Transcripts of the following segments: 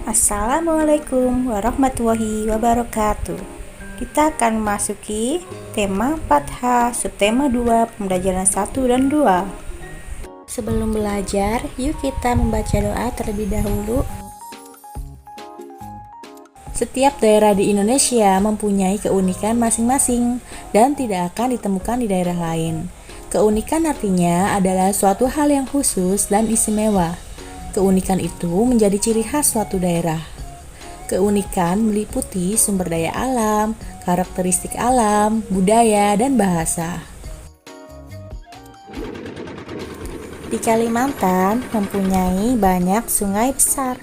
Assalamualaikum warahmatullahi wabarakatuh. Kita akan memasuki tema 4H, subtema 2, pembelajaran 1 dan 2. Sebelum belajar, yuk kita membaca doa terlebih dahulu. Setiap daerah di Indonesia mempunyai keunikan masing-masing dan tidak akan ditemukan di daerah lain. Keunikan artinya adalah suatu hal yang khusus dan istimewa. Keunikan itu menjadi ciri khas suatu daerah. Keunikan meliputi sumber daya alam, karakteristik alam, budaya, dan bahasa. Di Kalimantan mempunyai banyak sungai besar.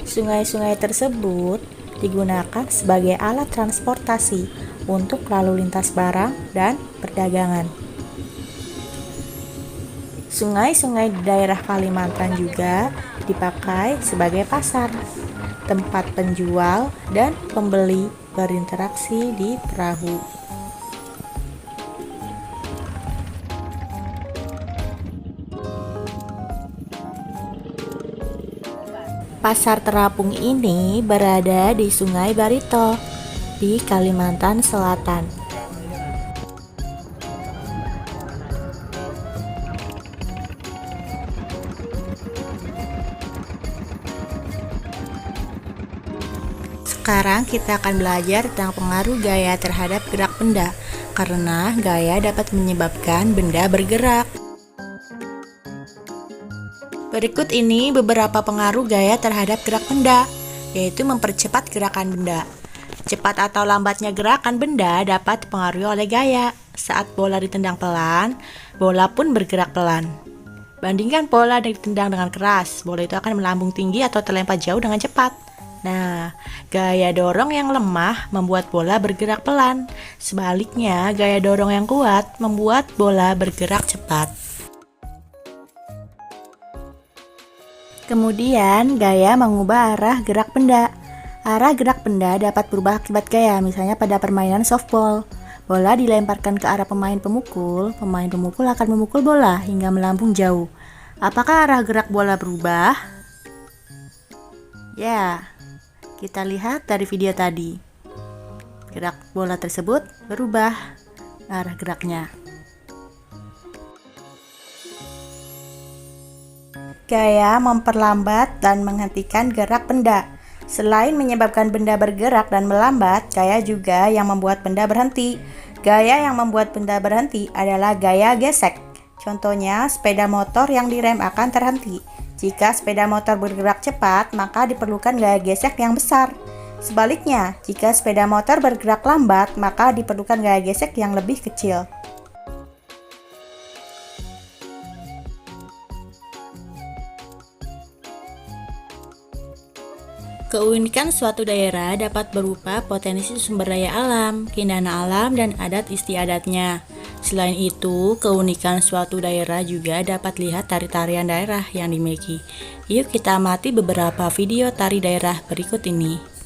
Sungai-sungai tersebut digunakan sebagai alat transportasi untuk lalu lintas barang dan perdagangan. Sungai-sungai di daerah Kalimantan juga dipakai sebagai pasar, tempat penjual dan pembeli berinteraksi di perahu. Pasar terapung ini berada di Sungai Barito, di Kalimantan Selatan. Sekarang kita akan belajar tentang pengaruh gaya terhadap gerak benda, karena gaya dapat menyebabkan benda bergerak. Berikut ini beberapa pengaruh gaya terhadap gerak benda, yaitu mempercepat gerakan benda. Cepat atau lambatnya gerakan benda dapat dipengaruhi oleh gaya. Saat bola ditendang pelan, bola pun bergerak pelan. Bandingkan bola ditendang dengan keras, bola itu akan melambung tinggi atau terlempar jauh dengan cepat. Nah, gaya dorong yang lemah membuat bola bergerak pelan. Sebaliknya, gaya dorong yang kuat membuat bola bergerak cepat. Kemudian, gaya mengubah arah gerak benda. Arah gerak benda dapat berubah akibat gaya, misalnya pada permainan softball. Bola dilemparkan ke arah pemain pemukul akan memukul bola hingga melambung jauh. Apakah arah gerak bola berubah? Ya, kita lihat dari video tadi. Gerak bola tersebut berubah arah geraknya. Gaya memperlambat dan menghentikan gerak benda. Selain menyebabkan benda bergerak dan melambat, gaya juga yang membuat benda berhenti. Gaya yang membuat benda berhenti adalah gaya gesek. Contohnya, sepeda motor yang direm akan terhenti. Jika sepeda motor bergerak cepat, maka diperlukan gaya gesek yang besar. Sebaliknya, jika sepeda motor bergerak lambat, maka diperlukan gaya gesek yang lebih kecil. Keunikan suatu daerah dapat berupa potensi sumber daya alam, keindahan alam, dan adat istiadatnya. Selain itu, keunikan suatu daerah juga dapat lihat dari tarian daerah yang dimiliki. Yuk kita amati beberapa video tari daerah berikut ini.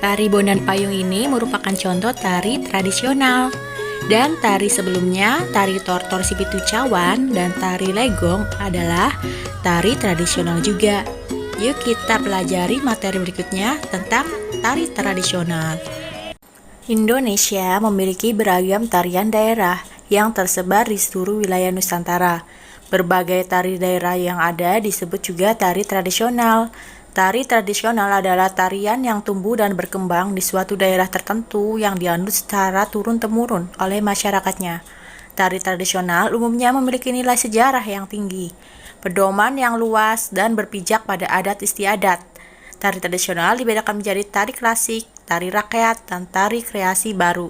Tari Bondan Payung ini merupakan contoh tari tradisional. Dan tari sebelumnya, tari Tortor Sipitu Cawan dan tari Legong adalah tari tradisional juga. Yuk kita pelajari materi berikutnya tentang tari tradisional. Indonesia memiliki beragam tarian daerah yang tersebar di seluruh wilayah Nusantara. Berbagai tari daerah yang ada disebut juga tari tradisional. Tari tradisional adalah tarian yang tumbuh dan berkembang di suatu daerah tertentu yang dianut secara turun-temurun oleh masyarakatnya. Tari tradisional umumnya memiliki nilai sejarah yang tinggi, pedoman yang luas, dan berpijak pada adat istiadat. Tari tradisional dibedakan menjadi tari klasik, tari rakyat, dan tari kreasi baru.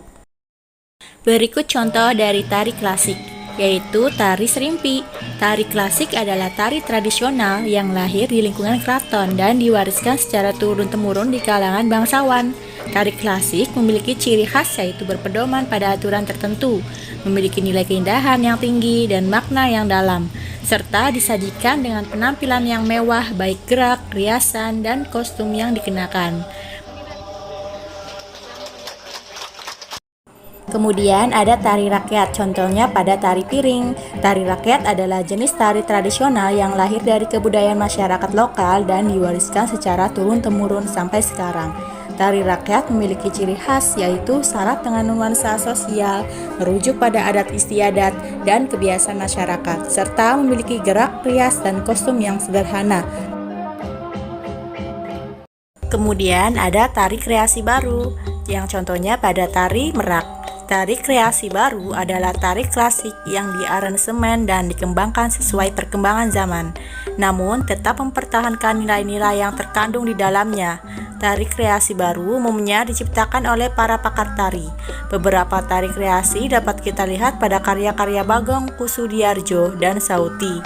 Berikut contoh dari tari klasik, yaitu tari serimpi. Tari klasik adalah tari tradisional yang lahir di lingkungan keraton dan diwariskan secara turun-temurun di kalangan bangsawan. Tari klasik memiliki ciri khas yaitu berpedoman pada aturan tertentu, memiliki nilai keindahan yang tinggi dan makna yang dalam, serta disajikan dengan penampilan yang mewah baik gerak, riasan, dan kostum yang dikenakan. Kemudian ada tari rakyat, contohnya pada tari piring. Tari rakyat adalah jenis tari tradisional yang lahir dari kebudayaan masyarakat lokal dan diwariskan secara turun-temurun sampai sekarang. Tari rakyat memiliki ciri khas yaitu syarat dengan nuansa sosial, merujuk pada adat istiadat dan kebiasaan masyarakat, serta memiliki gerak, rias, dan kostum yang sederhana. Kemudian ada tari kreasi baru, yang contohnya pada tari merak. Tari kreasi baru adalah tari klasik yang diaransemen dan dikembangkan sesuai perkembangan zaman, namun tetap mempertahankan nilai-nilai yang terkandung di dalamnya. Tari kreasi baru umumnya diciptakan oleh para pakar tari. Beberapa tari kreasi dapat kita lihat pada karya-karya Bagong Kussudiardja dan Sauty.